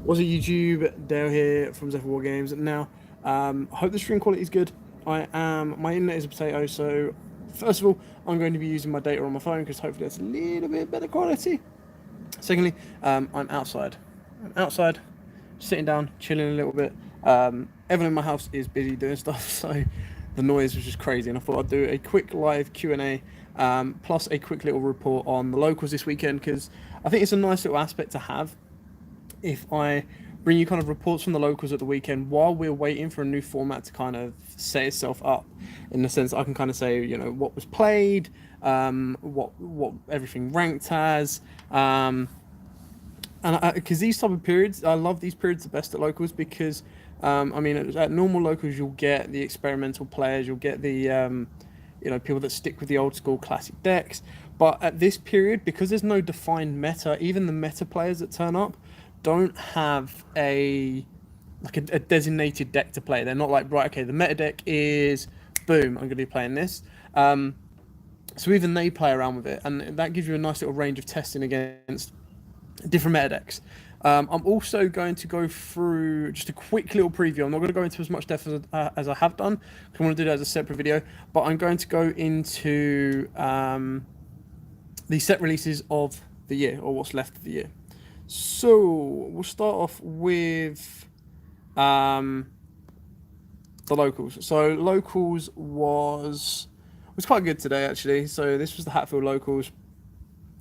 What's up YouTube, Dale here from Zephyr War Games. Now, I hope the stream quality is good. My internet is a potato, so first of all, I'm going to be using my data on my phone because hopefully it's a little bit better quality. Secondly, I'm outside. Sitting down, chilling a little bit. Everyone in my house is busy doing stuff, so the noise was just crazy, and I thought I'd do a quick live Q&A, plus a quick little report on the locals this weekend, because I think it's a nice little aspect to have if I bring you kind of reports from the locals at the weekend while we're waiting for a new format to kind of set itself up. In the sense, I can kind of say, you know, what was played, what everything ranked as, and because these type of periods, I love these periods the best at locals because, I mean, at normal locals you'll get the experimental players, you'll get the, you know, people that stick with the old school classic decks. But at this period, because there's no defined meta, even the meta players that turn up don't have a designated deck to play. They're not like, right, okay, the meta deck is boom, I'm going to be playing this. So even they play around with it, and that gives you a nice little range of testing against different meta decks. I'm also going to go through just a quick little preview. I'm not going to go into as much depth as I have done, because I want to do that as a separate video, but I'm going to go into the set releases of the year, or what's left of the year. So we'll start off with the locals. So locals was quite good today, actually. So this was the Hatfield locals.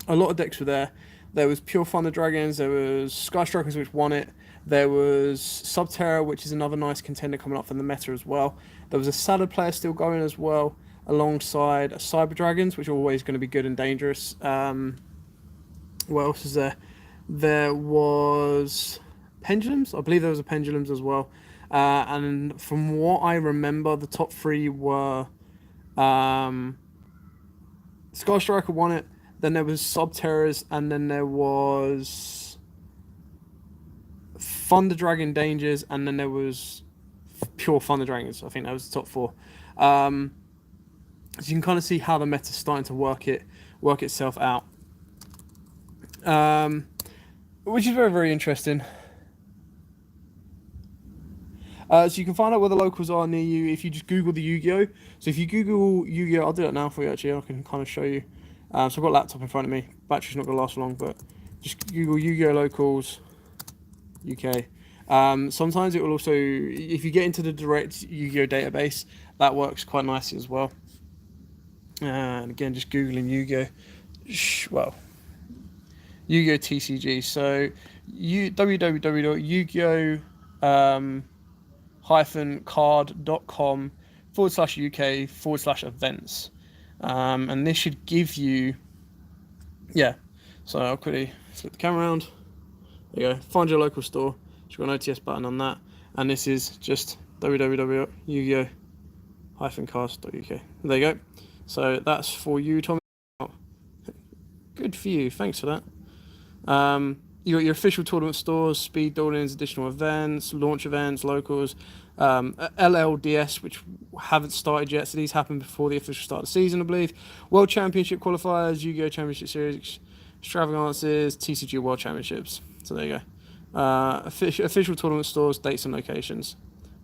A lot of decks were there. There was Pure Thunder Dragons, there was Sky Strikers, which won it. There was Subterra, which is another nice contender coming up for the meta as well. There was a Salad player still going as well, alongside Cyber Dragons, which are always going to be good and dangerous. What else is there? There was Pendulums. I believe there was a Pendulums as well. And from what I remember, the top three were Sky Striker won it. Then there was Subterrors, and then there was Thunder Dragon Dangers, and then there was Pure Thunder Dragons. I think that was the top four. So you can kind of see how the meta's starting to work itself out. Which is very, very interesting. So you can find out where the locals are near you if you just Google the Yu-Gi-Oh. So if you Google Yu-Gi-Oh, I'll do that now for you actually. I can kind of show you. So I've got a laptop in front of me. Battery's not going to last long, but just Google Yu-Gi-Oh locals UK. Sometimes it will also, if you get into the direct Yu-Gi-Oh database, that works quite nicely as well. And again, just Googling Yu-Gi-Oh. Well, Yu-Gi-Oh TCG. So www.yugioh-card.com/UK/events. And this should give you, yeah. So I'll quickly flip the camera around. There you go. Find your local store. You've got an OTS button on that, and this is just www.yugioh-cards.uk. There you go. So that's for you, Tommy. Oh, good for you. Thanks for that. You got your official tournament stores, speed buildings, additional events, launch events, locals, LLDS, which haven't started yet, so these happen before the official start of the season, I believe. World Championship qualifiers, Yu-Gi-Oh! Championship Series, extravagances, TCG World Championships. So there you go. Official tournament stores, dates and locations.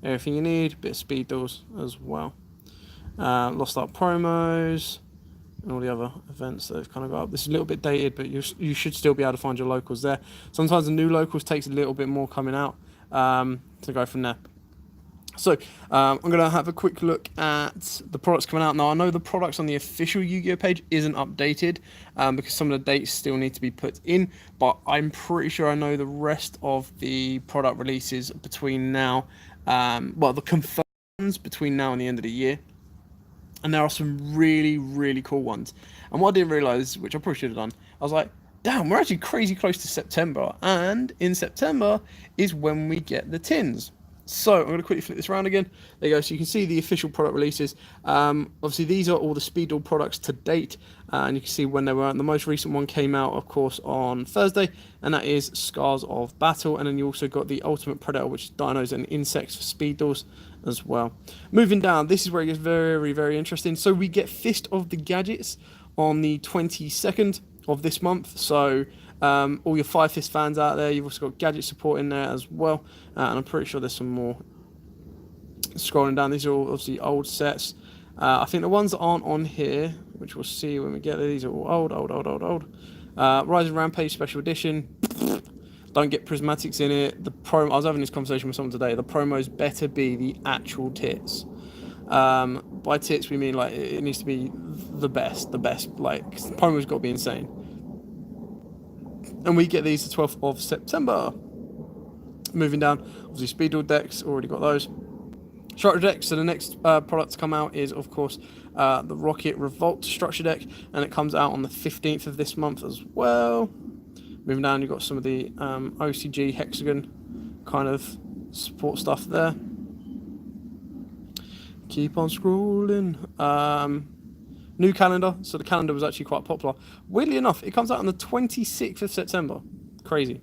Everything you need, a bit of speed deals as well. Lost Art promos, and all the other events that have kind of got up. This is a little bit dated, but you should still be able to find your locals there. Sometimes the new locals takes a little bit more coming out to go from there. So I'm going to have a quick look at the products coming out. Now, I know the products on the official Yu-Gi-Oh page isn't updated because some of the dates still need to be put in, but I'm pretty sure I know the rest of the product releases between now, well, the confirmed ones between now and the end of the year. And there are some really, really cool ones. And what I didn't realise, which I probably should have done, I was like, damn, we're actually crazy close to September. And in September is when we get the tins. So I'm going to quickly flip this around again. There you go. So you can see the official product releases. Obviously, these are all the Speedball products to date. And you can see when they were. And the most recent one came out, of course, on Thursday. And that is Scars of Battle. And then you also got the Ultimate Predator, which is dinos and insects for Speedballs as well. Moving down, this is where it gets very, very interesting. So we get Fist of the Gadgets on the 22nd of this month. So All your Five Fist fans out there, you've also got gadget support in there as well. And I'm pretty sure there's some more. Scrolling down, these are all obviously old sets. I think the ones that aren't on here, which we'll see when we get there, these are all old. Rise of Rampage Special Edition. Don't get prismatics in it. I was having this conversation with someone today. The promos better be the actual tits. By tits we mean like it needs to be the best. Like promos got to be insane. And we get these the 12th of September. Moving down, obviously Speed Duel decks. Already got those. Structure deck. So the next product to come out is, of course, the Rocket Revolt structure deck, and it comes out on the 15th of this month as well. Moving down, you've got some of the OCG Hexagon kind of support stuff there. Keep on scrolling. New calendar. So the calendar was actually quite popular. Weirdly enough, it comes out on the 26th of September. Crazy.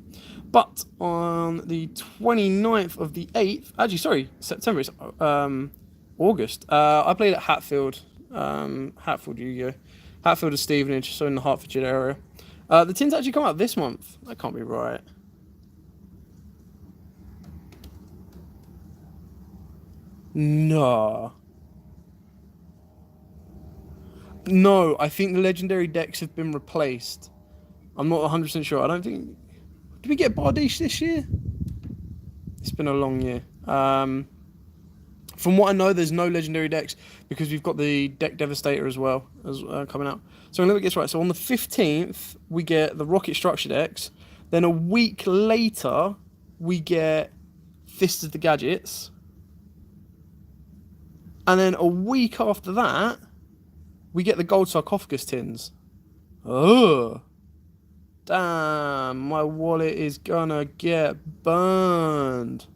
But on the 29th of the 8th, actually, sorry, September, it's August. I played at Hatfield, YUGIOH. Hatfield is Stevenage, so in the Hertfordshire area. The tins actually come out this month. That can't be right. No, I think the legendary decks have been replaced. I'm not 100% sure. I don't think... Did we get Bardiche this year? It's been a long year. From what I know, there's no legendary decks because we've got the deck Devastator as well as coming out. So let me get this right. So on the 15th, we get the Rocket Structure decks. Then a week later, we get Fist of the Gadgets. And then a week after that, we get the Gold Sarcophagus tins. Oh. Damn, my wallet is gonna get burned.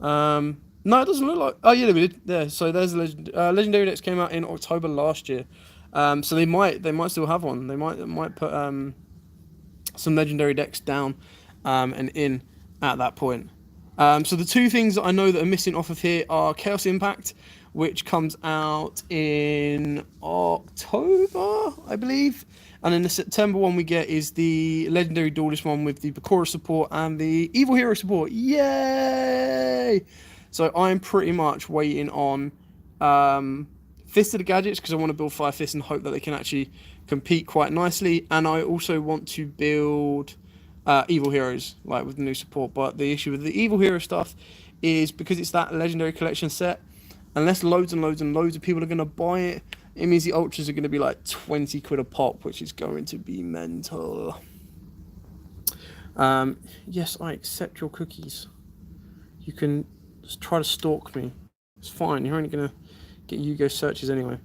No, it doesn't look like... Oh, yeah, we did. There. So there's legendary decks came out in October last year. So they might still have one. They might put some legendary decks down and in at that point. So the two things that I know that are missing off of here are Chaos Impact, which comes out in October, I believe. And then the September one we get is the Legendary Duelist one with the Bakura support and the Evil Hero support. Yay! So I'm pretty much waiting on Fist of the Gadgets because I want to build 5 Fists and hope that they can actually compete quite nicely. And I also want to build Evil Heroes, like with the new support. But the issue with the Evil Hero stuff is because it's that Legendary Collection set, unless loads and loads and loads of people are going to buy it, it means the Ultras are going to be like 20 quid a pop, which is going to be mental. Yes, I accept your cookies. You can just try to stalk me. It's fine. You're only going to get YUGIOH searches anyway.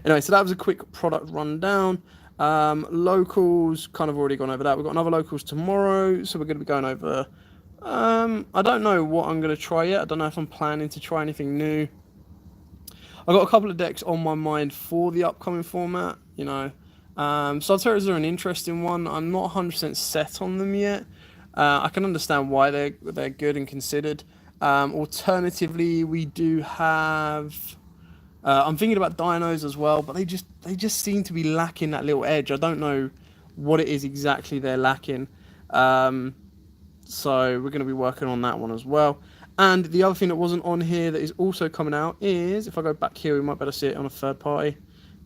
Anyway, so that was a quick product rundown. Locals, kind of already gone over that. We've got another locals tomorrow, so we're going to be going over... I don't know what I'm going to try yet. I don't know if I'm planning to try anything new. I've got a couple of decks on my mind for the upcoming format, you know. Cerberus are an interesting one. I'm not 100% set on them yet. I can understand why they're good and considered. Alternatively, we do have... I'm thinking about dinos as well, but they just seem to be lacking that little edge. I don't know what it is exactly they're lacking. So we're going to be working on that one as well. And the other thing that wasn't on here that is also coming out is, if I go back here, we might better see it on a third party.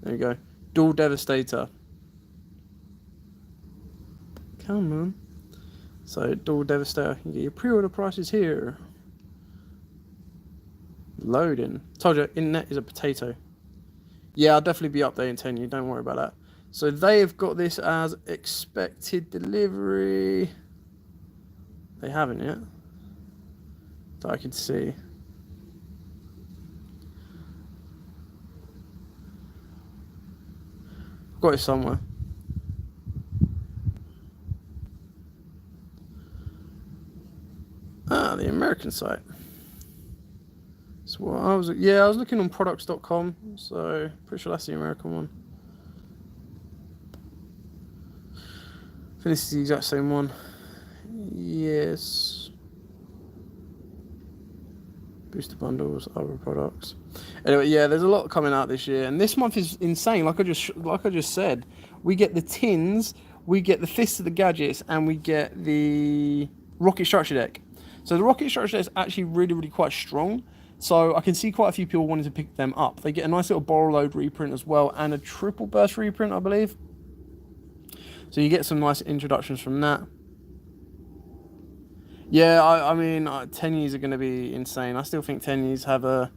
There we go. Dual Devastator. Come on. So, Dual Devastator. You can get your pre-order prices here. Loading. Told you, internet is a potato. Yeah, I'll definitely be updating 10 you. Don't worry about that. So, they have got this as expected delivery. They haven't yet. That I can see. I've got it somewhere. Ah, the American site. So what I was looking on products.com, so pretty sure that's the American one. I think this is the exact same one. Yes. Booster bundles, other products. Anyway, yeah, there's a lot coming out this year, and this month is insane. Like I just said, we get the tins we get the Fist of the Gadgets, and we get the Rocket Structure deck. So the Rocket Structure deck is actually really, really quite strong. So I can see quite a few people wanting to pick them up. They get a nice little Borrow Load reprint as well, and a Triple Burst reprint, I believe. So you get some nice introductions from that. Yeah, I mean, 10Us are going to be insane. I still think 10Us have a...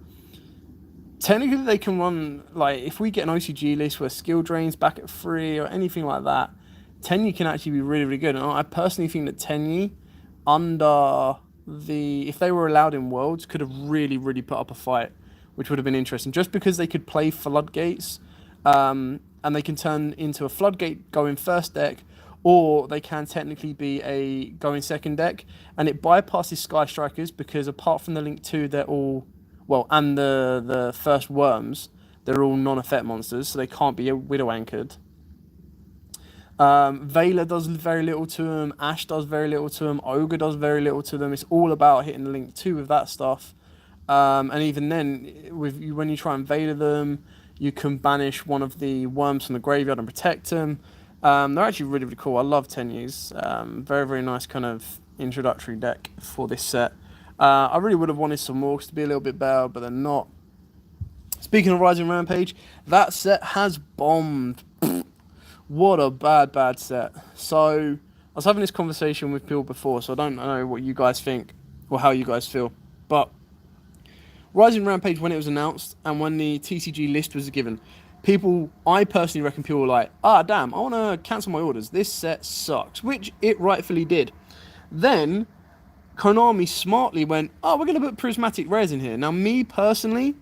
Technically, they can run, like, if we get an OCG list where skill drains back at 3 or anything like that, 10U can actually be really, really good. And I personally think that 10U, under the... If they were allowed in Worlds, could have really, really put up a fight, which would have been interesting. Just because they could play Floodgates, and they can turn into a Floodgate going first deck, or they can technically be a going second deck, and it bypasses Sky Strikers because apart from the Link 2, they're all, well, and the first Worms, they're all non-effect monsters, so they can't be Widow anchored. Veiler does very little to them, Ash does very little to them, Ogre does very little to them. It's all about hitting the Link 2 with that stuff. And even then, when you try and Veiler them, you can banish one of the Worms from the graveyard and protect them. They're actually really, really cool. I love 10Us. Very, very nice kind of introductory deck for this set. I really would have wanted some Orcs to be a little bit better, but they're not. Speaking of Rising Rampage, that set has bombed. What a bad, bad set. So, I was having this conversation with people before, so I don't know what you guys think or how you guys feel. But Rising Rampage, when it was announced and when the TCG list was given, I personally reckon people were like, damn, I want to cancel my orders. This set sucks, which it rightfully did. Then, Konami smartly went, we're going to put prismatic rares in here. Now, me personally,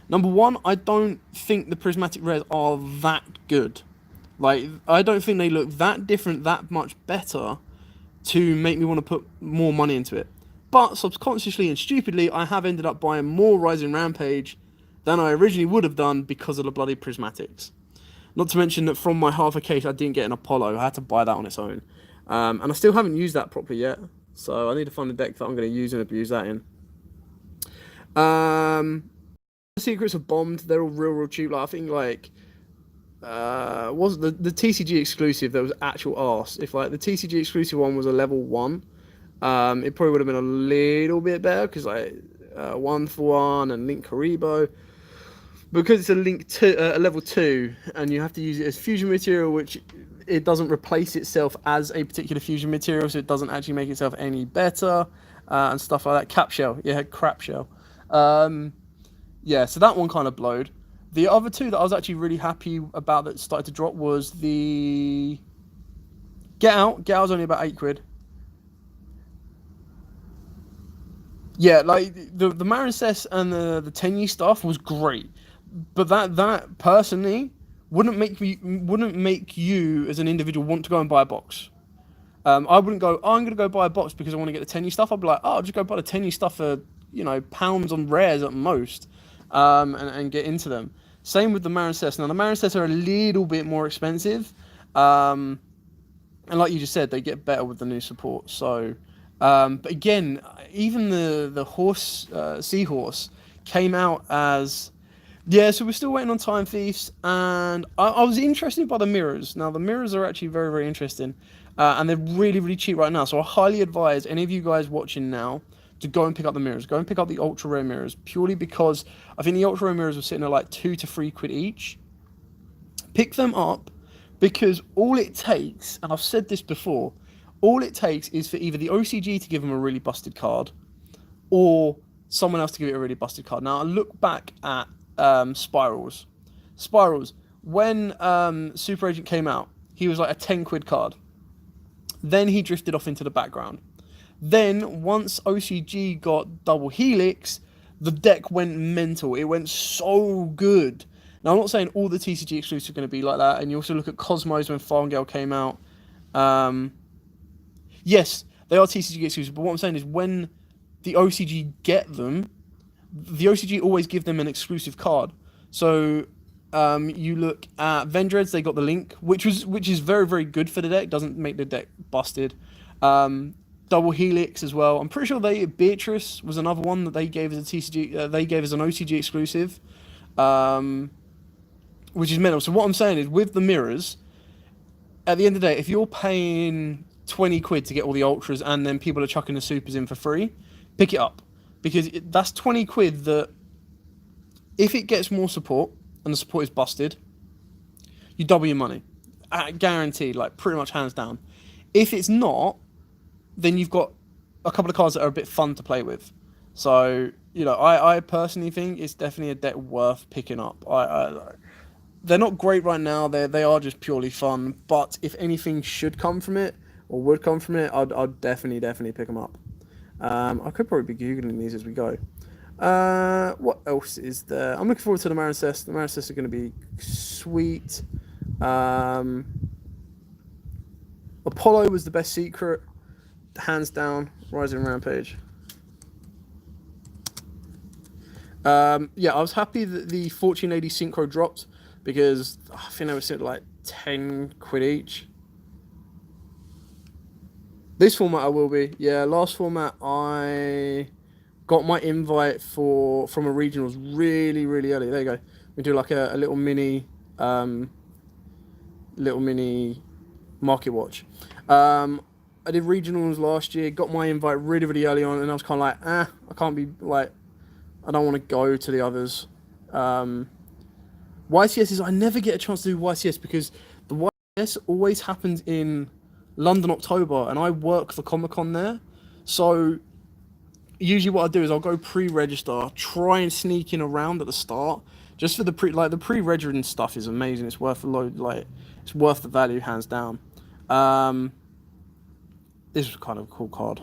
number one, I don't think the prismatic rares are that good. Like, I don't think they look that different, that much better to make me want to put more money into it. But subconsciously and stupidly, I have ended up buying more Rising Rampage than I originally would have done because of the bloody prismatics. Not to mention that from my half a case, I didn't get an Apollo. I had to buy that on its own. And I still haven't used that properly yet. So I need to find a deck that I'm going to use and abuse that in. The secrets are bombed. They're all real, real cheap. Like, I think, like... was the TCG exclusive, there was actual arse. If, like, the TCG exclusive one was a level 1, it probably would have been a little bit better. Because, like, 1-for-1 and Link Karibo. Because it's a level 2, and you have to use it as fusion material, which it doesn't replace itself as a particular fusion material, so it doesn't actually make itself any better, and stuff like that. Cap shell, yeah, crap shell. Yeah, so that one kind of blowed. The other two that I was actually really happy about that started to drop was the Get Out. Get Out was only about £8. Yeah, like the Marincess and the 10U stuff was great. But that personally wouldn't make you as an individual want to go and buy a box. I wouldn't go, I'm going to go buy a box because I want to get the 10U stuff. I'd be like, I'll just go buy the 10U stuff for, pounds on rares at most, and get into them. Same with the Marincess. Now, the Marincess are a little bit more expensive. And like you just said, they get better with the new support. So, but again, even the Seahorse came out as... Yeah, so we're still waiting on Time Thieves, and I was interested by the mirrors. Now, the mirrors are actually very, very interesting, and they're really, really cheap right now. So I highly advise any of you guys watching now to go and pick up the mirrors. Go and pick up the ultra rare mirrors, purely because I think the ultra rare mirrors were sitting at like £2 to £3 each. Pick them up, because all it takes, and I've said this before, all it takes is for either the OCG to give them a really busted card, or someone else to give it a really busted card. Now, I look back at Spirals. When Super Agent came out, he was like a £10 card. Then he drifted off into the background. Then, once OCG got Double Helix, the deck went mental. It went so good. Now, I'm not saying all the TCG exclusives are going to be like that, and you also look at Cosmos when Farmgale came out. Yes, they are TCG exclusive, but what I'm saying is when the OCG get them, the OCG always give them an exclusive card. So you look at Vendreads, they got the Link, which is very, very good for the deck. Doesn't make the deck busted. Double Helix as well. I'm pretty sure Beatrice was another one that they gave as a TCG. They gave as an OCG exclusive, which is mental. So what I'm saying is with the mirrors, at the end of the day, if you're paying 20 quid to get all the ultras and then people are chucking the supers in for free, pick it up. Because that's 20 quid that, if it gets more support and the support is busted, you double your money. Guaranteed, like pretty much hands down. If it's not, then you've got a couple of cards that are a bit fun to play with. So, you know, I personally think it's definitely a deck worth picking up. They're not great right now. They are just purely fun. But if anything should come from it, or would come from it, I'd definitely pick them up. I could probably be Googling these as we go. What else is there? I'm looking forward to the Marincess. The Marincess are going to be sweet. Apollo was the best secret, hands down. Rising Rampage. Yeah, I was happy that the 1480 synchro dropped, because I think they were sitting like 10 quid each. This format I will be. Yeah, last format I got my invite from a regionals really early. There you go. We do like a little mini market watch. I did regionals last year, got my invite really early on, and I was kind of like, I can't be like, I don't want to go to the others. YCSs, I never get a chance to do YCS because the YCS always happens in London, October, and I work for Comic-Con there. So usually what I do is I'll go pre-register, try and sneak in around at the start, just for the pre-registering stuff is amazing. It's worth a load, like it's worth the value hands down. This was kind of a cool card.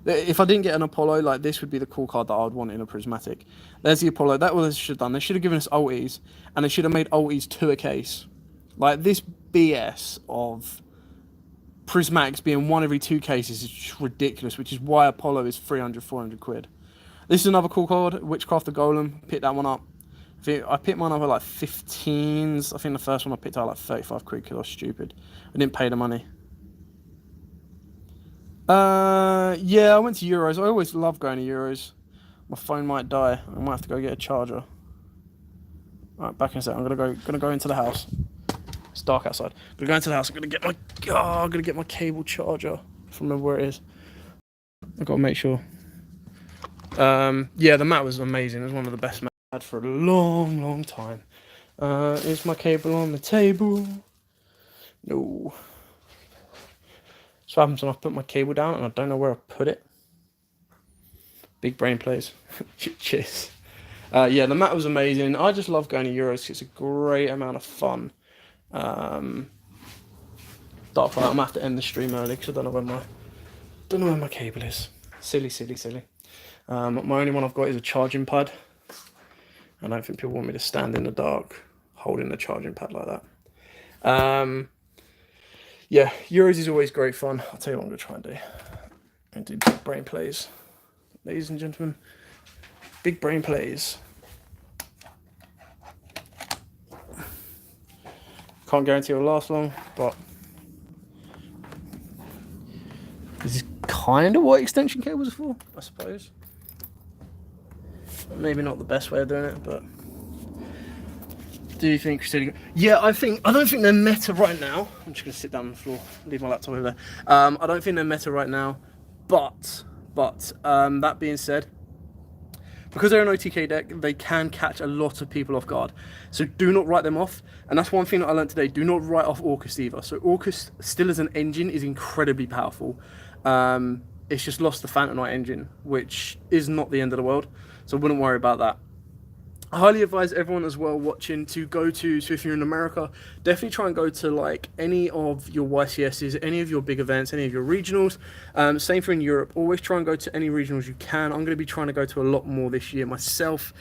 If I didn't get an Apollo, like this would be the cool card that I would want in a Prismatic. There's the Apollo. That was what they should have done. They should have given us ulties, and they should have made ulties to a case. Like this BS of Prismatics being 1 every 2 cases is just ridiculous, which is why Apollo is 300, 400 quid. This is another cool card, Witchcraft the Golem. Pick that one up. I picked mine up at like 15s. I think the first one I picked up like 35 quid because I was stupid. I didn't pay the money. Yeah, I went to Euros. I always love going to Euros. My phone might die. I might have to go get a charger. Alright, back in a sec. I'm gonna go into the house. It's dark outside. I'm gonna go into the house. I'm gonna get my cable charger. If I remember where it is. I've got to make sure. Yeah, the mat was amazing. It was one of the best mats I've had for a long time. Is my cable on the table? No. So what happens when I put my cable down and I don't know where I put it? Big brain plays. Cheers. Yeah, the mat was amazing. I just love going to Euros. It's a great amount of fun. Dark light. I'm gonna have to end the stream early because I don't know where my cable is. Silly. My only one I've got is a charging pad. I don't think people want me to stand in the dark holding the charging pad like that. Yeah, Euros is always great fun. I'll tell you what I'm going to try and do. And do big brain plays. Ladies and gentlemen, big brain plays. Can't guarantee it'll last long, but this is kind of what extension cables are for, I suppose. Maybe not the best way of doing it, but... Do you think Crusading? Yeah, I don't think they're meta right now. I'm just gonna sit down on the floor, leave my laptop over there. I don't think they're meta right now, but that being said, because they're an OTK deck, they can catch a lot of people off guard. So do not write them off. And that's one thing that I learned today. Do not write off Orcas either. So Orcas still as an engine is incredibly powerful. It's just lost the Phantom Knight engine, which is not the end of the world. So I wouldn't worry about that. I highly advise everyone as well watching to go to, so if you're in America, definitely try and go to like any of your YCSs, any of your big events, any of your regionals. Same for in Europe. Always try and go to any regionals you can. I'm going to be trying to go to a lot more this year myself.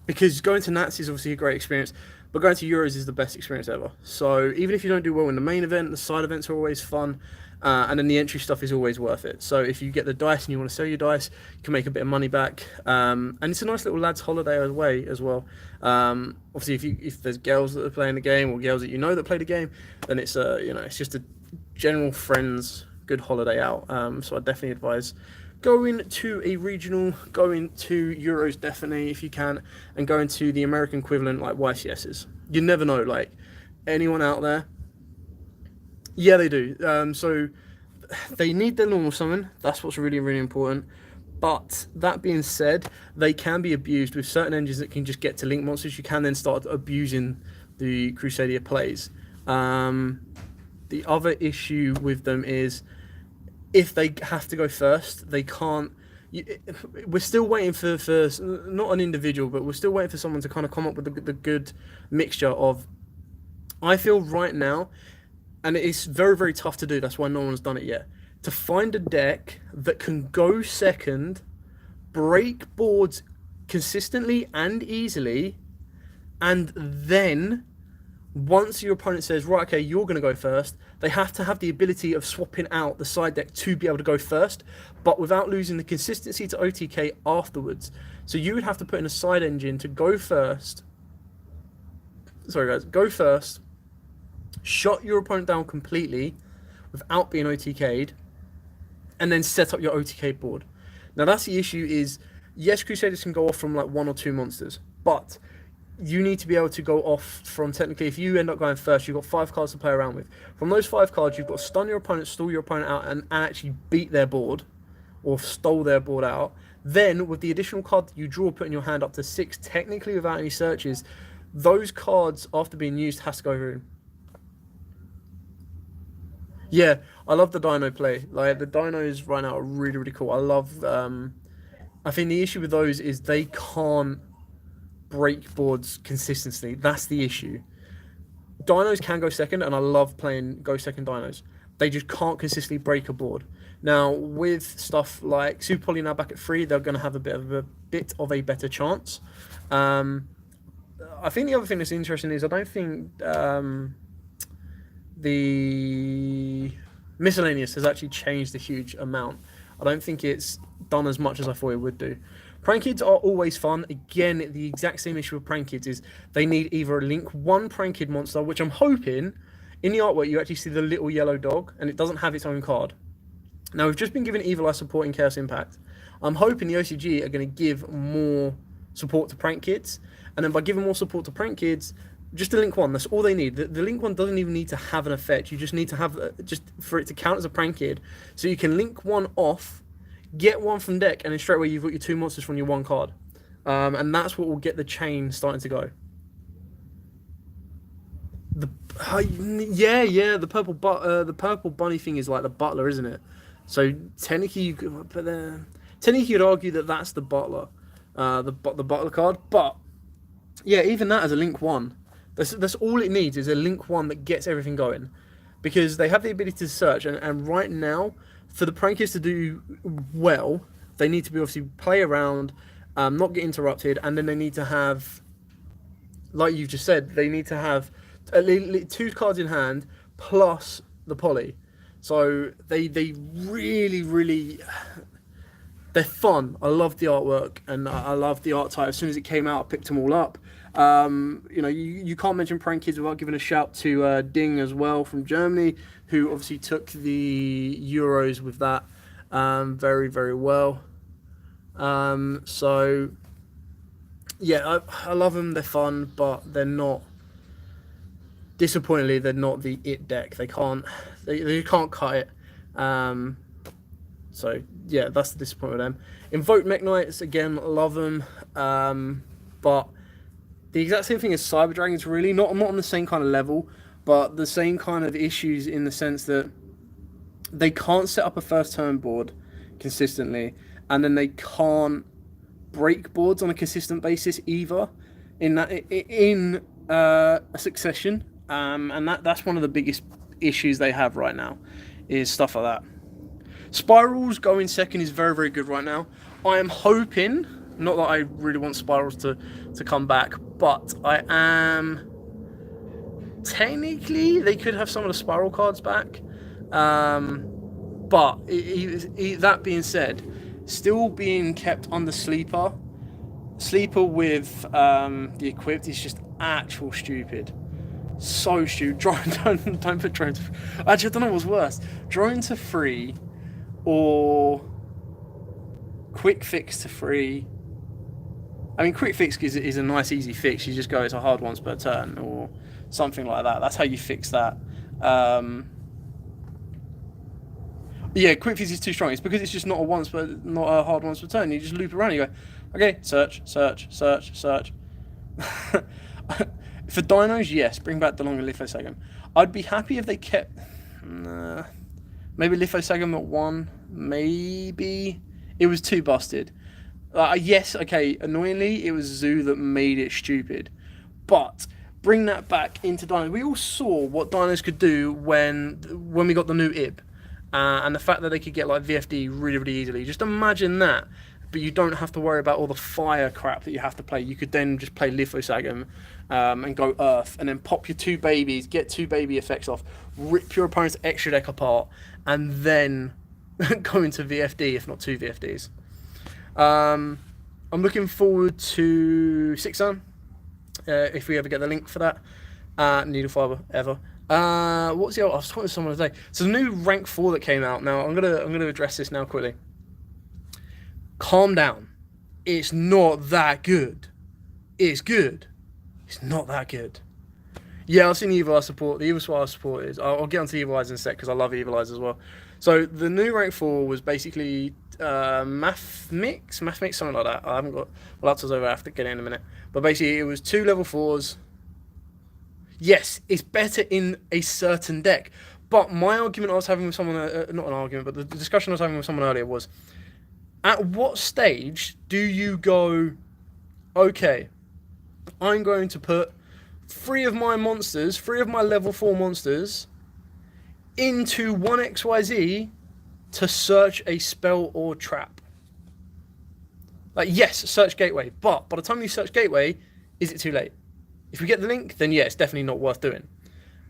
Because going to Nats is obviously a great experience, but going to Euros is the best experience ever. So even if you don't do well in the main event, the side events are always fun. And then the entry stuff is always worth it. So if you get the dice and you want to sell your dice, you can make a bit of money back. And it's a nice little lads holiday away as well. Obviously, if there's girls that are playing the game or girls that you know that play the game, then it's it's just a general friends good holiday out. So I definitely advise going to a regional, going to Euros definitely if you can, and going to the American equivalent like YCSs. You never know, like anyone out there. Yeah, they do. So they need their normal summon. That's what's really, really important. But that being said, they can be abused with certain engines that can just get to link monsters. You can then start abusing the Crusadia plays. The other issue with them is if they have to go first, they can't. We're still waiting for not an individual, but we're still waiting for someone to kind of come up with the good mixture of. I feel right now, and it's very, very tough to do. That's why no one's done it yet. To find a deck that can go second, break boards consistently and easily, and then once your opponent says, right, okay, you're going to go first, they have to have the ability of swapping out the side deck to be able to go first, but without losing the consistency to OTK afterwards. So you would have to put in a side engine to go first. Sorry, guys. Go first, shut your opponent down completely without being OTK'd, and then set up your OTK board. Now, that's the issue is, yes, Crusaders can go off from like 1 or 2 monsters, but you need to be able to go off from, technically, if you end up going first, you've got 5 cards to play around with. From those 5 cards, you've got to stun your opponent, stall your opponent out, and actually beat their board, or stole their board out. Then, with the additional card that you draw, putting your hand up to 6, technically without any searches, those cards, after being used, has to go through. Yeah, I love the dino play. Like, the dinos right now are really, really cool. I love, I think the issue with those is they can't break boards consistently. That's the issue. Dinos can go second, and I love playing go second dinos. They just can't consistently break a board. Now, with stuff like Super Poly now back at 3, they're going to have a bit of a better chance. I think the other thing that's interesting is I don't think the miscellaneous has actually changed a huge amount. I don't think it's done as much as I thought it would do. Prank Kids are always fun. Again, the exact same issue with Prank Kids is they need either a link 1 Prank Kid monster, which I'm hoping, in the artwork you actually see the little yellow dog, and it doesn't have its own card. Now, we've just been given Evil Eye support in Chaos Impact. I'm hoping the OCG are going to give more support to Prank Kids, and then by giving more support to Prank Kids, just a link 1, that's all they need. The link 1 doesn't even need to have an effect. You just need to have, just for it to count as a Prank Kid, so you can link 1 off, get 1 from deck, and then straight away you've got your 2 monsters from your 1 card. And that's what will get the chain starting to go. Yeah, the purple bunny thing is like the butler, isn't it? So technically you'd argue that that's the butler, the butler card. But yeah, even that as a link 1, that's all it needs is a link 1 that gets everything going, because they have the ability to search, and right now, for the Prankies to do well, they need to be obviously play around, not get interrupted, and then they need to have, like you've just said, they need to have at least 2 cards in hand plus the poly. So they really, really, they're fun. I love the artwork, and I love the art type. As soon as it came out, I picked them all up. You know, you can't mention Prank Kids without giving a shout to Ding as well from Germany, who obviously took the Euros with that very, very well. So yeah, I love them. They're fun, but they're not. Disappointingly, they're not the it deck. They can't cut it. So yeah, that's the disappointment with them. Invoke Mech Knights, again, love them. But the exact same thing as Cyber Dragons, really. Not on the same kind of level, but the same kind of issues in the sense that they can't set up a first turn board consistently, and then they can't break boards on a consistent basis either in a succession. And that's one of the biggest issues they have right now, is stuff like that. Spirals going second is very, very good right now. I am hoping, not that I really want Spirals to come back, but I am, technically they could have some of the Spiral cards back, but that being said, still being kept under Sleeper with the equipped is just actual stupid. So stupid. Don't put drone to... Actually, I don't know what's worse. Drone to 3 or quick fix to 3. I mean, quick fix is a nice easy fix. You just go, it's a hard once per turn, or something like that. That's how you fix that. Yeah, quick fuse is too strong. It's because it's just not a hard once per turn. You just loop around. And you go, okay, search. For dinos, yes, bring back the longer Lithosegum. I'd be happy if they kept maybe Lithosegum at 1. Maybe it was too busted. Yes, okay. Annoyingly, it was Zoo that made it stupid, but bring that back into dinos. We all saw what dinos could do when we got the new IB. And the fact that they could get like VFD really, really easily. Just imagine that. But you don't have to worry about all the fire crap that you have to play. You could then just play Lithosegum and go Earth. And then pop your 2 babies, get 2 baby effects off, rip your opponent's extra deck apart, and then go into VFD, if not 2 VFDs. I'm looking forward to 6 Zone. If we ever get the link for that. Needle Fiber, ever. What's the other? I was talking to someone today. So the new rank 4 that came out. Now I'm gonna address this now quickly. Calm down. It's not that good. It's good. It's not that good. Yeah, I've seen Evil Eye support. The Evil Eye support is. I'll get onto Evil Eyes in a sec because I love Evil Eyes as well. So the new rank 4 was basically math mix, something like that. I haven't got my laptop's over. I have to get in a minute. But basically, it was 2 level 4s. Yes, it's better in a certain deck. But my argument I was having with someone, not an argument, but the discussion I was having with someone earlier was, at what stage do you go, okay, I'm going to put 3 of my monsters, 3 of my level 4 monsters, into 1XYZ to search a spell or trap? Like, yes, search Gateway, but by the time you search Gateway, is it too late? If we get the link, then yeah, it's definitely not worth doing.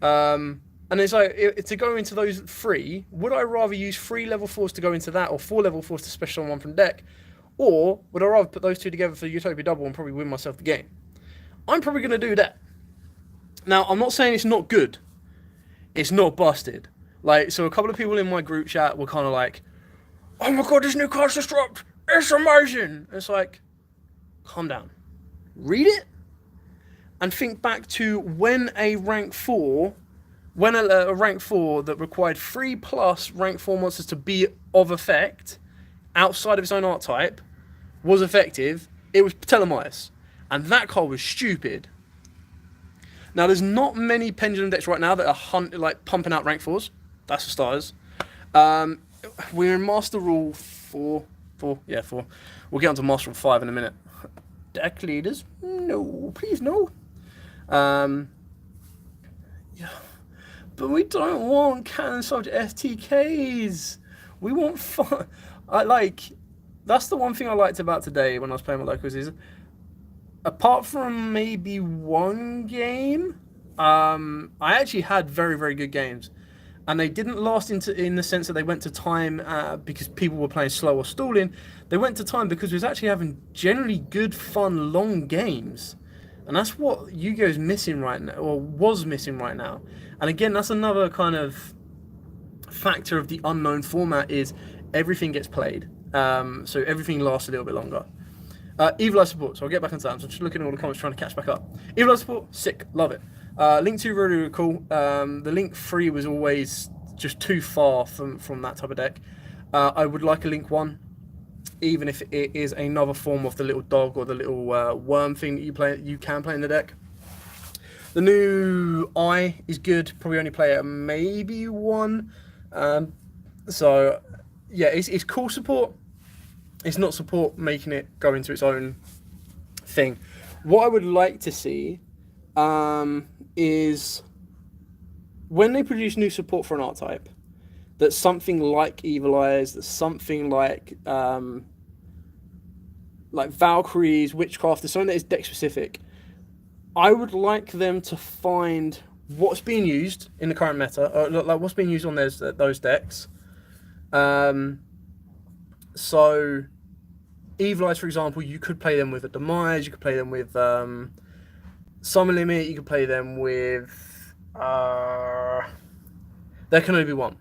And it's like, to go into those 3, would I rather use 3 level 4s to go into that, or 4 level 4s to special on 1 from deck? Or would I rather put those 2 together for Utopia Double and probably win myself the game? I'm probably going to do that. Now, I'm not saying it's not good. It's not busted. Like, so a couple of people in my group chat were kind of like, oh my god, this new card's just dropped! It's amazing! It's like, calm down. Read it? And think back to when a rank 4, a rank 4 that required 3+ rank 4 monsters to be of effect, outside of its own archetype, was effective, it was Telemaios. And that card was stupid. Now, there's not many Pendulum decks right now that are pumping out rank 4s. That's for starters. We're in Master Rule 4. Yeah, 4. We'll get onto Master Rule 5 in a minute. Deck leaders, no, please no. Yeah, but we don't want cannon subject STKs. We want fun. That's the one thing I liked about today when I was playing with locals is, apart from maybe 1 game, I actually had very, very good games. And they didn't last in the sense that they went to time because people were playing slow or stalling. They went to time because we was actually having generally good, fun, long games. And that's what Yu-Gi-Oh! Is missing right now, or was missing right now. And again, that's another kind of factor of the unknown format, is everything gets played. So everything lasts a little bit longer. Evil Eye support, so I'll get back into that. So I'm just looking at all the comments trying to catch back up. Evil Eye support, sick, love it. Link 2 really, really cool. The Link 3 was always just too far from that type of deck. I would like a Link 1, even if it is another form of the little dog or the little worm thing that you can play in the deck. The new Eye is good. Probably only play it maybe 1. So yeah, it's cool support. It's not support making it go into its own thing. What I would like to see is when they produce new support for an archetype, that's something like Evil Eyes, that's something like Valkyries, Witchcraft, there's something that is deck specific. I would like them to find what's being used in the current meta, like what's being used on those decks. So Evil Eyes, for example, you could play them with a Demise, you could play them with Summer Limit, you could play them with there can only be one.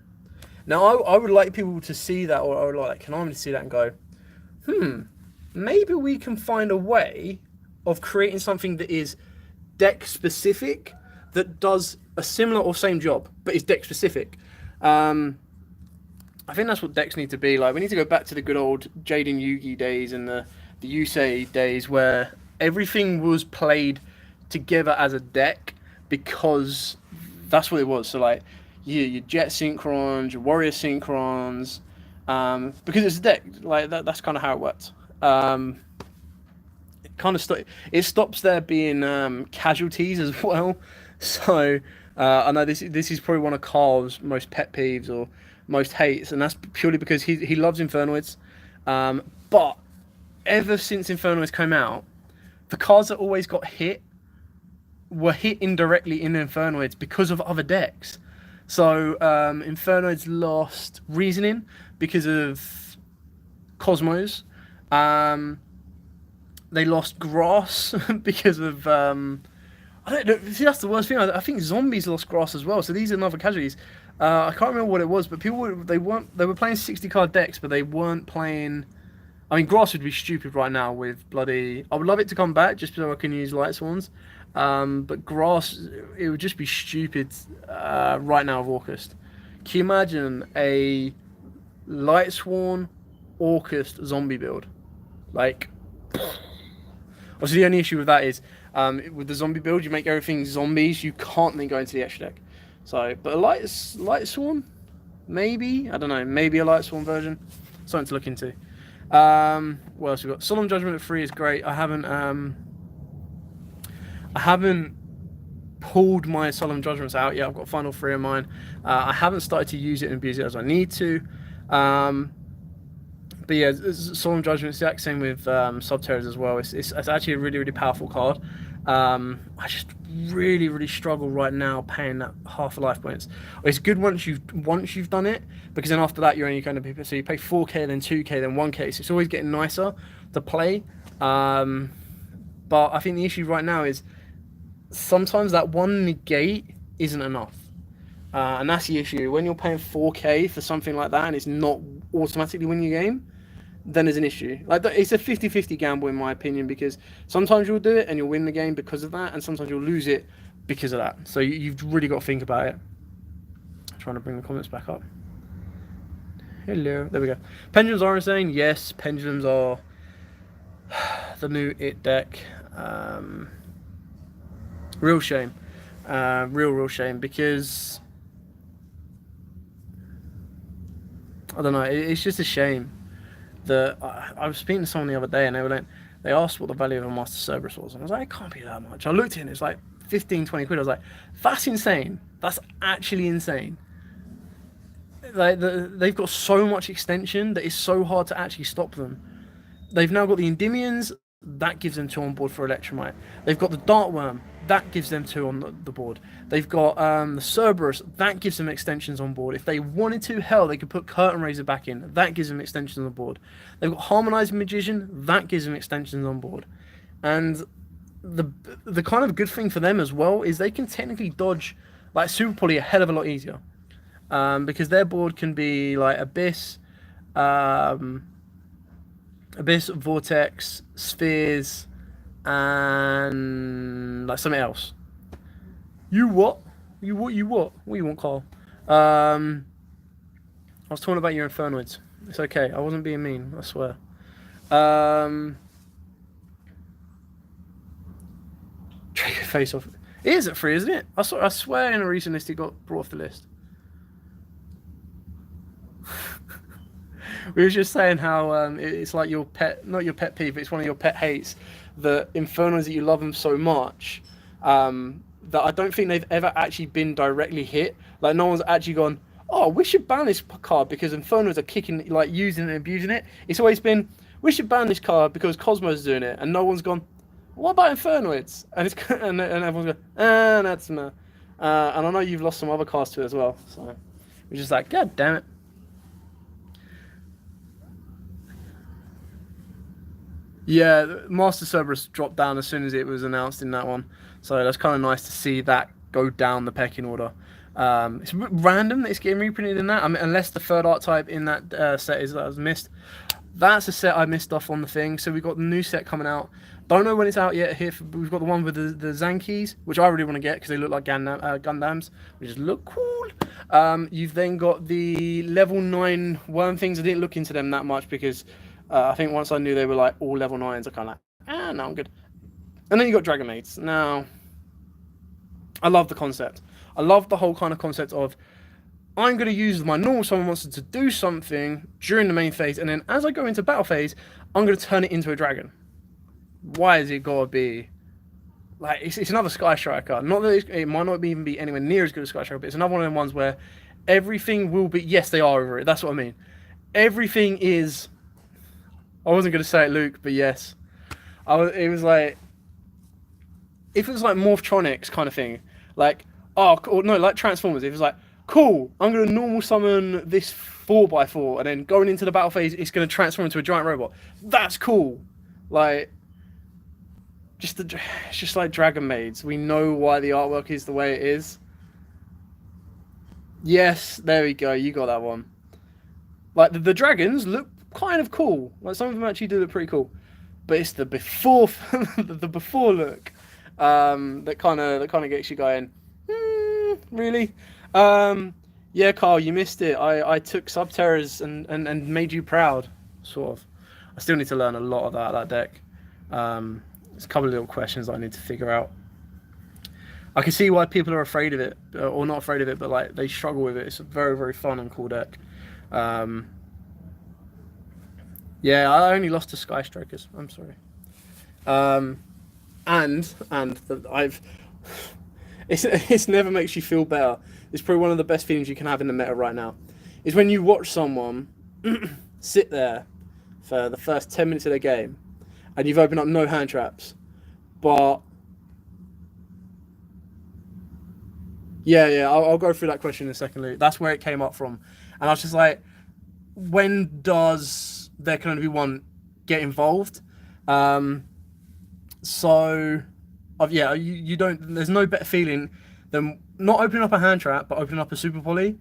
Now I would like people to see that, or I would like Konami to see that and go, maybe we can find a way of creating something that is deck specific, that does a similar or same job, but is deck specific. I think that's what decks need to be like. We need to go back to the good old Jaden Yuki days and the Yusei days where everything was played together as a deck because that's what it was. So like your Jet Synchrons, your Warrior Synchrons, because it's a deck. Like that's kind of how it worked. It kind of it stops there being casualties as well. So I know this is probably one of Carl's most pet peeves or most hates, and that's purely because he loves Infernoids. But ever since Infernoids came out, the cards that always got hit were hit indirectly in Infernoids because of other decks. So Infernoids lost Reasoning because of Cosmos. They lost Grass because of I don't know. See, that's the worst thing. I think Zombies lost Grass as well. So these are another casualties. I can't remember what it was, but people they were playing 60 card decks, but they weren't playing. I mean, Grass would be stupid right now with bloody. I would love it to come back just so I can use Light Swans. But Grass, it would just be stupid right now with Orcas. Can you imagine a Light Sworn Orcas zombie build? Like, obviously the only issue with that is with the zombie build, you make everything zombies. You can't then go into the extra deck. So, but a Light Sworn, maybe, I don't know, maybe a Light Sworn version, something to look into. What else we got? Solemn Judgement at 3 is great. I haven't pulled my Solemn Judgments out yet. I've got final 3 of mine. I haven't started to use it and abuse it as I need to. But yeah, Solemn Judgment is the exact same with Subterrors as well. It's actually a really, really powerful card. I just really struggle right now paying that half a life points. It's good once you've done it, because then after that you're only going to be, so you pay 4k, then 2k, then 1k. So it's always getting nicer to play. But I think the issue right now is sometimes that one negate isn't enough. And that's the issue. When you're paying 4k for something like that and it's not automatically winning your game, then there's an issue. Like, it's a 50-50 gamble in my opinion, because sometimes you'll do it and you'll win the game because of that, and sometimes you'll lose it because of that. So you've really got to think about it. I'm trying to bring the comments back up. Hello. There we go. Pendulums are insane. Yes, Pendulums are the new it deck. Real shame. Real shame, because I don't know, it's just a shame that I was speaking to someone the other day and they asked what the value of a Master Cerberus was, and I was like, it can't be that much. I looked in, it's like 15-20 quid. I was like, that's insane. That's actually insane. Like, they've got so much extension that it's so hard to actually stop them. They've now got the Endymions, that gives them 2 on board for Electromite. They've got the Dartworm, that gives them 2 on the board. They've got the Cerberus, that gives them extensions on board. If they wanted to, hell, they could put Curtain Raiser back in, that gives them extensions on board. They've got Harmonizing Magician, that gives them extensions on board. And the kind of good thing for them as well is they can technically dodge like Super Poly a hell of a lot easier, because their board can be like Abyss, Vortex, Spheres, and like something else. You what? What do you want, Carl? I was talking about your Infernoids. It's okay. I wasn't being mean, I swear. Take your face off. It is at 3, isn't it? I swear in a recent list it got brought off the list. We were just saying how it's like your pet, not your pet peeve, but it's one of your pet hates, the Infernos that you love them so much, that I don't think they've ever actually been directly hit. Like, no one's actually gone, oh, we should ban this card because Infernos are kicking, like, using and abusing it. It's always been, we should ban this card because Cosmos is doing it, and no one's gone, what about Infernoids? And it's and everyone's going, that's me. And I know you've lost some other cards to it as well, so we're just like, god damn it. Yeah, Master Cerberus dropped down as soon as it was announced in that one, so that's kind of nice to see that go down the pecking order. It's a bit random that it's getting reprinted in that. I mean, unless the third archetype in that set is that I was missed. That's a set I missed off on the thing. So we got the new set coming out. Don't know when it's out yet. Here we've got the one with the Zankis, which I really want to get because they look like Gundams, which just look cool. You've then got the level 9 worm things. I didn't look into them that much because I think once I knew they were like all level 9s, I kind of like, no, I'm good. And then you got Dragon Maids. Now, I love the concept. I love the whole kind of concept of I'm going to use my normal summon monster to do something during the main phase, and then as I go into battle phase, I'm going to turn it into a dragon. Why has it got to be like it's another Sky Striker? Not that it might not even be anywhere near as good as Sky Striker, but it's another one of them ones where everything will be. Yes, they are over it. That's what I mean. Everything is. I wasn't going to say it, Luke, but yes, it was like if it was like Morphtronics kind of thing, like like Transformers. It was like cool. I'm going to normal summon this 4x4, and then going into the battle phase, it's going to transform into a giant robot. That's cool. Like. It's just like Dragon Maids. We know why the artwork is the way it is. Yes, there we go. You got that one. Like the dragons look kind of cool. Like some of them actually do look pretty cool. But it's the before, the before look that kind of gets you going. Really? Yeah, Carl, you missed it. I took Subterrors and made you proud, sort of. I still need to learn a lot of that deck. There's a couple of little questions that I need to figure out. I can see why people are afraid of it, or not afraid of it, but like they struggle with it. It's a very, very fun and cool deck. Yeah, I only lost to Sky Strikers. I'm sorry. It's never makes you feel better. It's probably one of the best feelings you can have in the meta right now. Is when you watch someone sit there for the first 10 minutes of their game, and you've opened up no hand traps, but yeah, I'll go through that question in a second, Luke. That's where it came up from, and I was just like, when does There Can Only Be One get involved? You don't. There's no better feeling than not opening up a hand trap, but opening up a super poly,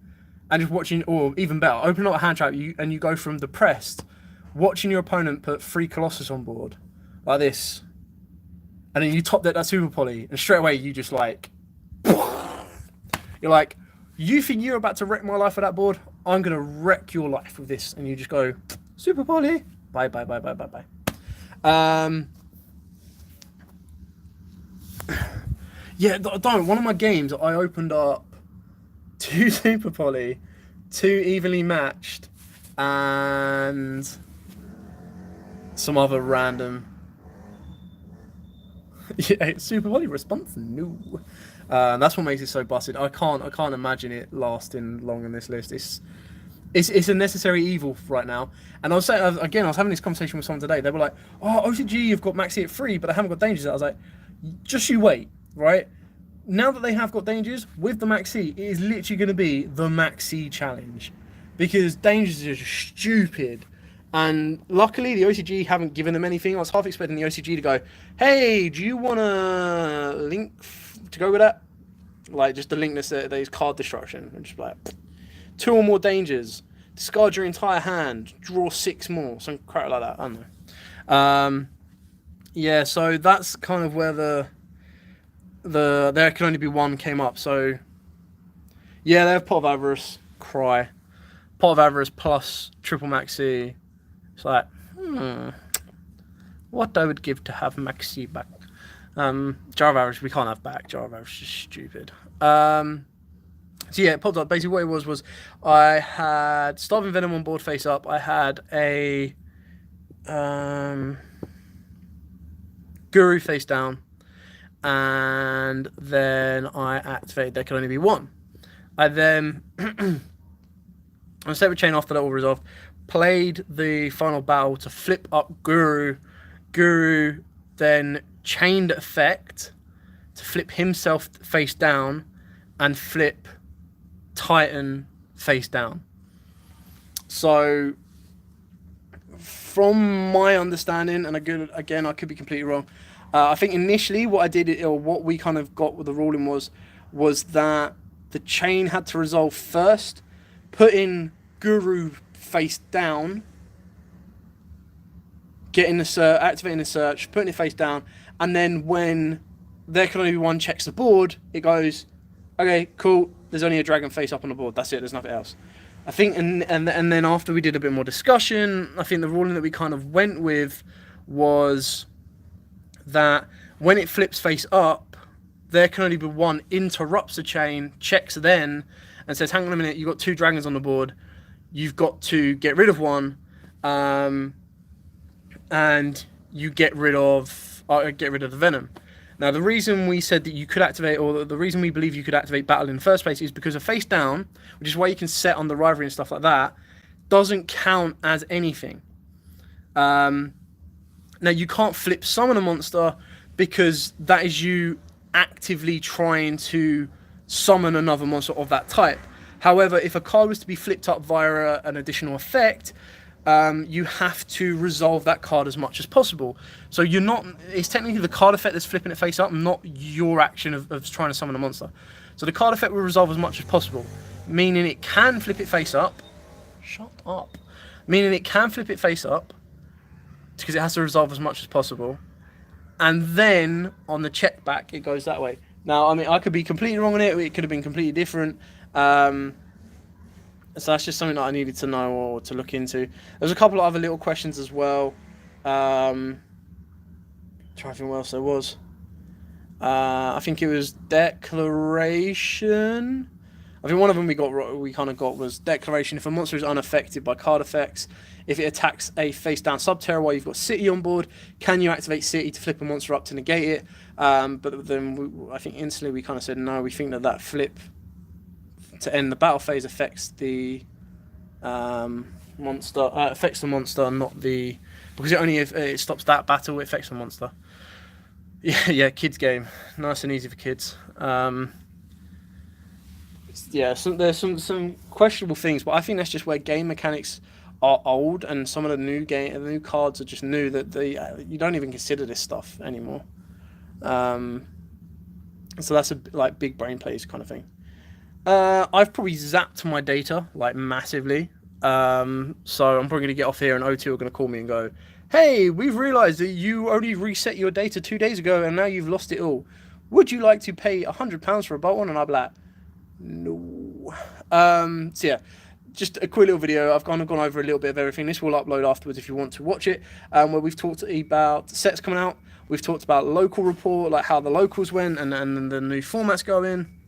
and just watching, or even better, opening up a hand trap, and you go from depressed, watching your opponent put 3 Colossus on board, like this, and then you top deck that super poly, and straight away you just like, you're like, you think you're about to wreck my life with that board? I'm gonna wreck your life with this, and you just go, super poly, bye. Yeah, don't. One of my games, I opened up 2 super poly, 2 evenly matched, and some other random. Yeah, super poly response. No, that's what makes it so busted. I can't imagine it lasting long in this list. It's a necessary evil right now. And I was saying again, I was having this conversation with someone today. They were like, "Oh, OCG, you've got Maxi at 3, but they haven't got dangers." I was like, "Just you wait, right? Now that they have got dangers with the Maxi, it is literally going to be the Maxi challenge, because dangers are just stupid." And luckily, the OCG haven't given them anything. I was half expecting the OCG to go, "Hey, do you want a link to go with that?" Like, just the link that is card destruction. And just like, 2 or more dangers, discard your entire hand, draw 6 more. Some crap like that. I don't know. Yeah, so that's kind of where the There Can Only Be One came up. So, yeah, they have Pot of Avarice. Cry. Pot of Avarice plus triple Maxi. It's like, what I would give to have Maxi back. Jar of Avarice we can't have back. Jar of Avarice is stupid. So yeah, it popped up. Basically what it was I had Starving Venom on board face up. I had a Guru face down. And then I activated There Can Only Be One. I then I set with chain after that all resolved. Played the final battle to flip up Guru. Guru then chained effect to flip himself face down and flip Titan face down. So, from my understanding, and again, I could be completely wrong, I think initially what I did, or what we kind of got with the ruling was that the chain had to resolve first, putting Guru face down, getting the search, activating the search, putting it face down, and then when there can only be one checks the board, it goes, okay, cool, there's only a dragon face up on the board, that's it, there's nothing else. I think, and then after we did a bit more discussion, I think the ruling that we kind of went with was that when it flips face up, there can only be one, interrupts the chain, checks then, and says, hang on a minute, you've got 2 dragons on the board, you've got to get rid of one, and you get rid of the venom. Now, the reason we said that you could activate, or the reason we believe you could activate battle in the first place, is because a face down, which is why you can set on the rivalry and stuff like that, doesn't count as anything. Now, you can't flip summon a monster because that is you actively trying to summon another monster of that type. However, if a card was to be flipped up via an additional effect, you have to resolve that card as much as possible. So it's technically the card effect that's flipping it face up, not your action of trying to summon a monster. So the card effect will resolve as much as possible, meaning it can flip it face up. Shut up. Meaning it can flip it face up, because it has to resolve as much as possible. And then on the check back, it goes that way. Now, I mean, I could be completely wrong on it. It could have been completely different. So that's just something that I needed to know or to look into. There's a couple of other little questions as well. Trying to think what else there was. I think it was declaration. I think one of them we kind of got was declaration. If a monster is unaffected by card effects, if it attacks a face down sub-terror while you've got city on board, can you activate city to flip a monster up to negate it? But then I think instantly we kind of said no. We think that flip to end the battle phase affects the monster, affects the monster, not the, because it stops that battle, it affects the monster. Yeah, kids game, nice and easy for kids. Yeah, there's some questionable things, but I think that's just where game mechanics are old, and some of the new cards are just new that you don't even consider this stuff anymore. So that's a big brain plays kind of thing. I've probably zapped my data massively, so I'm probably going to get off here and O2 are going to call me and go, hey, we've realised that you only reset your data 2 days ago and now you've lost it all. Would you like to pay £100 for a bolt-on? And I'll be like, no. So yeah, just a quick little video. I've kind of gone over a little bit of everything. This will upload afterwards if you want to watch it, where we've talked about sets coming out. We've talked about local report, like how the locals went and the new formats go in.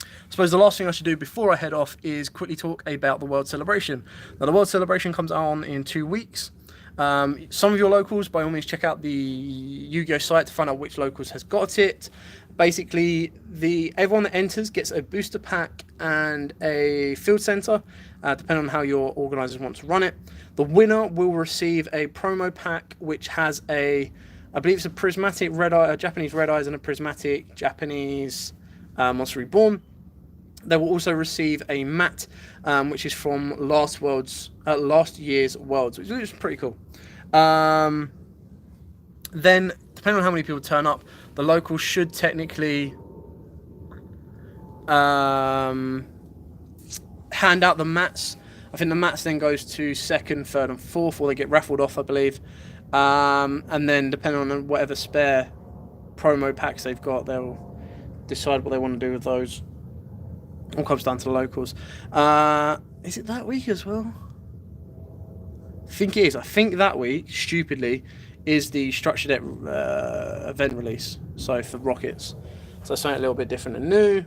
I suppose the last thing I should do before I head off is quickly talk about the World Celebration. Now, the World Celebration comes on in 2 weeks. Some of your locals, by all means, check out the YUGIOH site to find out which locals has got it. Basically, everyone that enters gets a booster pack and a field center, depending on how your organisers want to run it. The winner will receive a promo pack, which has I believe it's a prismatic red eye, a Japanese red eyes, and a prismatic Japanese Monster Reborn. They will also receive a mat, which is from last year's Worlds, which is pretty cool. Then, depending on how many people turn up, the locals should technically hand out the mats. I think the mats then goes to 2nd, 3rd, and 4th, or they get raffled off, I believe. And then, depending on whatever spare promo packs they've got, they'll decide what they want to do with those. All comes down to the locals. Is it that week as well? I think it is. I think that week, stupidly, is the structured event release. So for Rockets. So something a little bit different and new.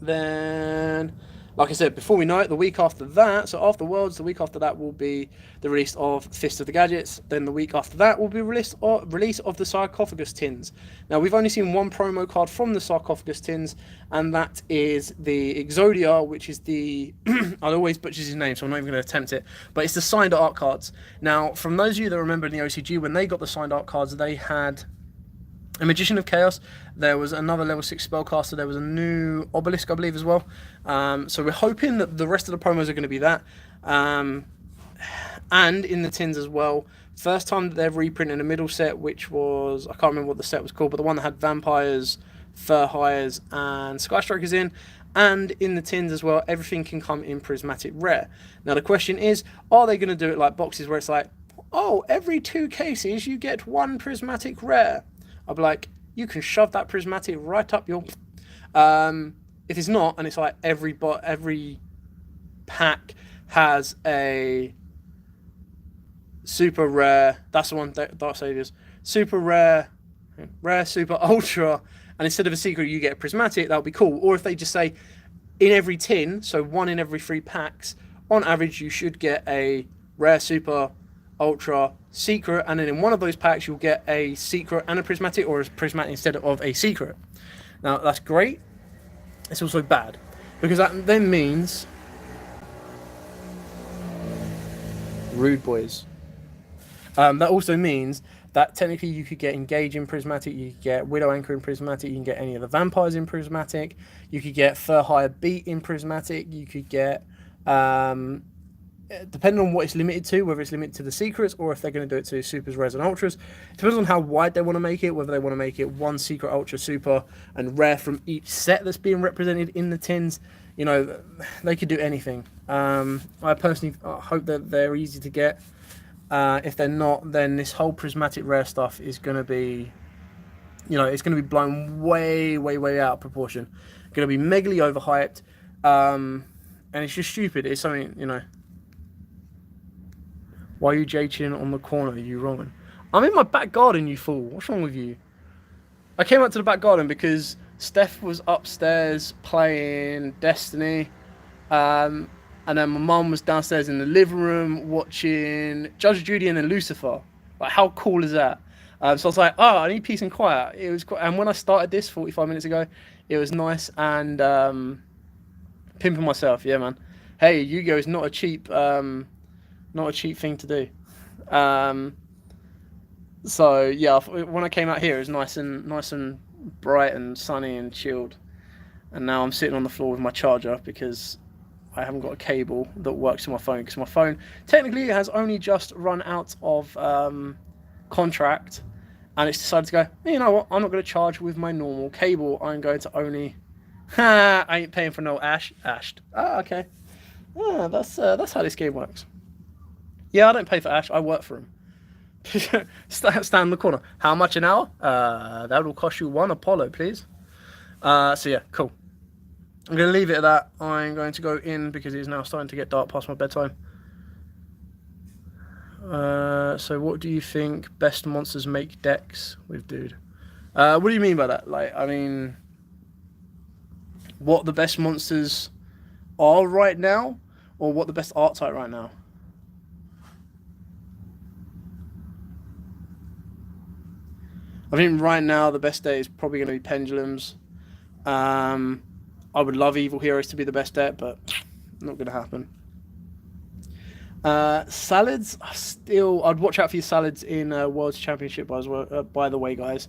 Then, like I said, before we know it, the week after that, so after Worlds, the week after that will be the release of Fist of the Gadgets. Then the week after that will be release of the Sarcophagus Tins. Now, we've only seen one promo card from the Sarcophagus Tins, and that is the Exodia, which is the... I'll always butcher his name, so I'm not even going to attempt it, but it's the signed art cards. Now, from those of you that remember in the OCG, when they got the signed art cards, they had a Magician of Chaos, there was another level 6 spellcaster, there was a new Obelisk, I believe, as well. So we're hoping that the rest of the promos are going to be that. And in the tins as well, first time that they're reprinting a middle set, which was, I can't remember what the set was called, but the one that had Vampires, Fur Hires, and Skystrikers in. And in the tins as well, everything can come in Prismatic Rare. Now the question is, are they going to do it like boxes where it's like, oh, every 2 cases you get 1 prismatic rare. I'll be like, you can shove that prismatic right up your... If it's not, and it's like every pack has a super rare, that's the one, Dark Saviors, super rare, super ultra, and instead of a secret you get a prismatic, that would be cool. Or if they just say, in every tin, so 1 in every 3 packs, on average you should get a rare, super, ultra, secret, and then in one of those packs you'll get a secret and a prismatic, or a prismatic instead of a secret. Now that's great. It's also bad, because that then means... Rude boys. That also means that technically you could get Engage in Prismatic, you could get Widow Anchor in Prismatic, you can get any of the Vampires in Prismatic, you could get Fur Hire Beat in Prismatic, you could get, depending on what it's limited to, whether it's limited to the secrets or if they're going to do it to Supers, Rares and Ultras, it depends on how wide they want to make it, whether they want to make it 1 secret, ultra, super and rare from each set that's being represented in the tins. You know, they could do anything. I personally hope that they're easy to get. If they're not, then this whole prismatic rare stuff is going to be, you know, it's going to be blown way, way, way out of proportion. Going to be megally overhyped, and it's just stupid. It's something, you know. Why are you J-chin on the corner, you Roman? I'm in my back garden, you fool. What's wrong with you? I came out to the back garden because Steph was upstairs playing Destiny, and then my mum was downstairs in the living room watching Judge Judy and then Lucifer. Like, how cool is that? So I was like, oh, I need peace and quiet. It was, and when I started this 45 minutes ago, it was nice and pimping myself. Yeah, man. Hey, Yu-Gi-Oh is not a cheap thing to do. So yeah, when I came out here, it was nice and bright and sunny and chilled. And now I'm sitting on the floor with my charger because I haven't got a cable that works on my phone, because my phone technically has only just run out of contract, and it's decided to go, you know what, I'm not going to charge with my normal cable. I'm going to only... I ain't paying for no ashed. Ah, okay. Yeah, that's how this game works. Yeah, I don't pay for Ash. I work for him. Stand in the corner. How much an hour? That will cost you 1 Apollo, please. So yeah, cool. I'm going to leave it at that. I'm going to go in because it is now starting to get dark past my bedtime. So what do you think best monsters make decks with, dude? What do you mean by that? Like, I mean, what the best monsters are right now, or what the best art type right now? I think right now the best deck is probably going to be Pendulums. I would love Evil Heroes to be the best deck, but not going to happen. Salads are still... I'd watch out for your salads in World's Championship by the way, guys.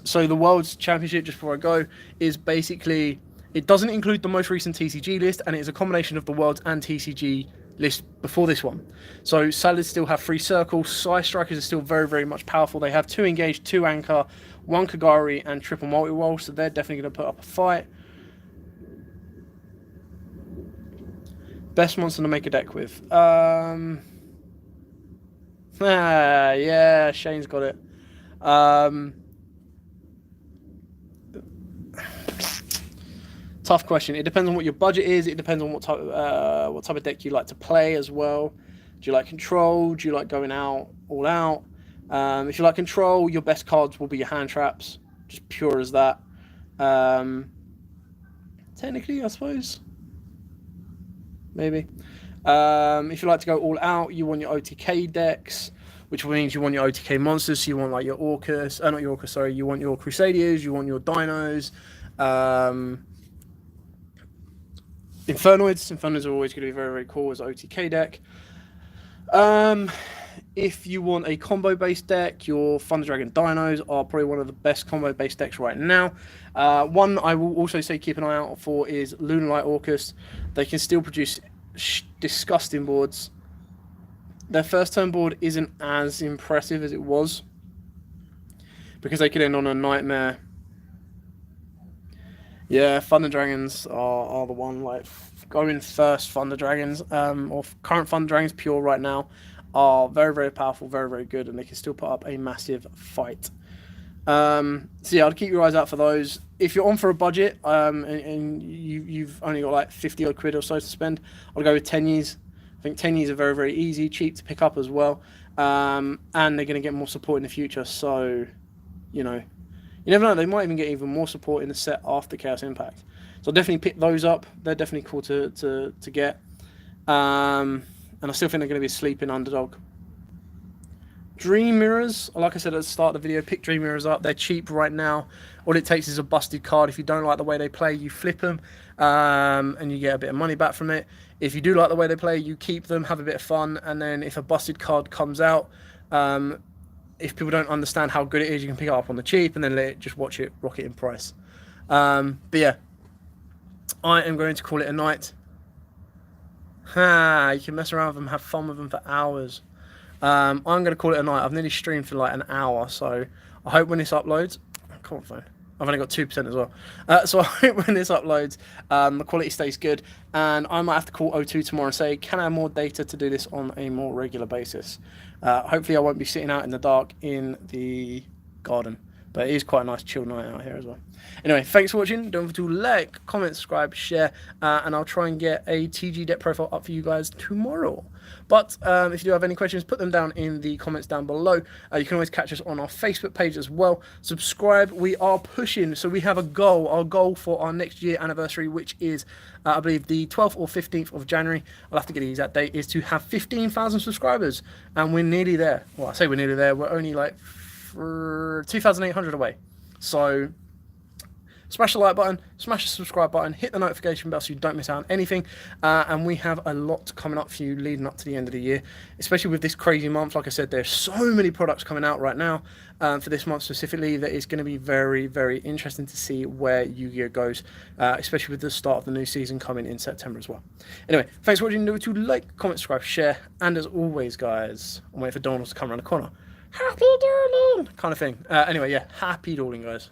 So the World's Championship, just before I go, is basically... It doesn't include the most recent TCG list, and it is a combination of the World's and TCG list before this one. So salads still have 3 circles. Psy Strikers are still very, very much powerful. They have 2 Engage, 2 Anchor, 1 Kagari, and triple multi-roll, so they're definitely going to put up a fight. Best monster to make a deck with. Yeah, Shane's got it. Tough question. It depends on what your budget is. It depends on what type of deck you like to play as well. Do you like control? Do you like going out all out? If you like control, your best cards will be your hand traps. Just pure as that. Technically, I suppose. Maybe. If you like to go all out, you want your OTK decks, which means you want your OTK monsters. So you want like your Orcas, not your Orcas, sorry. You want your Crusaders, you want your Dinos. Infernoids are always going to be very, very cool as an OTK deck. If you want a combo-based deck, your Thunder Dragon Dinos are probably one of the best combo-based decks right now. One I will also say keep an eye out for is Lunalight Orcas. They can still produce disgusting boards. Their first turn board isn't as impressive as it was, because they could end on a nightmare. Yeah, Thunder Dragons are the one. Like, going first Thunder Dragons, or current Thunder Dragons pure right now, are very, very powerful, very, very good, and they can still put up a massive fight. So yeah, I'd keep your eyes out for those. If you're on for a budget, and you've only got like 50 odd quid or so to spend, I'll go with 10 years. I think 10 years are very, very easy, cheap to pick up as well. And they're going to get more support in the future. So, you know, you never know, they might even get even more support in the set after Chaos Impact. So I'll definitely pick those up. They're definitely cool to get. And I still think they're going to be a sleeping underdog. Dream Mirrors, like I said at the start of the video, pick Dream Mirrors up. They're cheap right now. All it takes is a busted card. If you don't like the way they play, you flip them, and you get a bit of money back from it. If you do like the way they play, you keep them, have a bit of fun, and then if a busted card comes out, if people don't understand how good it is, you can pick it up on the cheap and then let it just watch it rocket in price. But yeah, I am going to call it a night. You can mess around with them, have fun with them for hours. I'm going to call it a night. I've nearly streamed for like an hour, so I hope when this uploads... Come on, phone. I've only got 2% as well. So I hope when this uploads, the quality stays good, and I might have to call O2 tomorrow and say, can I have more data to do this on a more regular basis? Hopefully I won't be sitting out in the dark in the garden, but it is quite a nice chill night out here as well. Anyway, thanks for watching. Don't forget to like, comment, subscribe, share, and I'll try and get a TG deck profile up for you guys tomorrow. But if you do have any questions, put them down in the comments down below. You can always catch us on our Facebook page as well. Subscribe. We are pushing, so we have a goal. Our goal for our next year anniversary, which is, I believe, the 12th or 15th of January. I'll have to get the exact date, is to have 15,000 subscribers. And we're nearly there. Well, I say we're nearly there. We're only like 2,800 away. So... smash the like button, smash the subscribe button, hit the notification bell so you don't miss out on anything. And we have a lot coming up for you leading up to the end of the year, especially with this crazy month. Like I said, there's so many products coming out right now for this month specifically that it's going to be very, very interesting to see where Yu-Gi-Oh goes, especially with the start of the new season coming in September as well. Anyway, thanks for watching. Don't forget to like, comment, subscribe, share, and as always, guys, I'm waiting for Donald to come around the corner. Happy dueling! Kind of thing. Anyway, yeah, happy dueling, guys.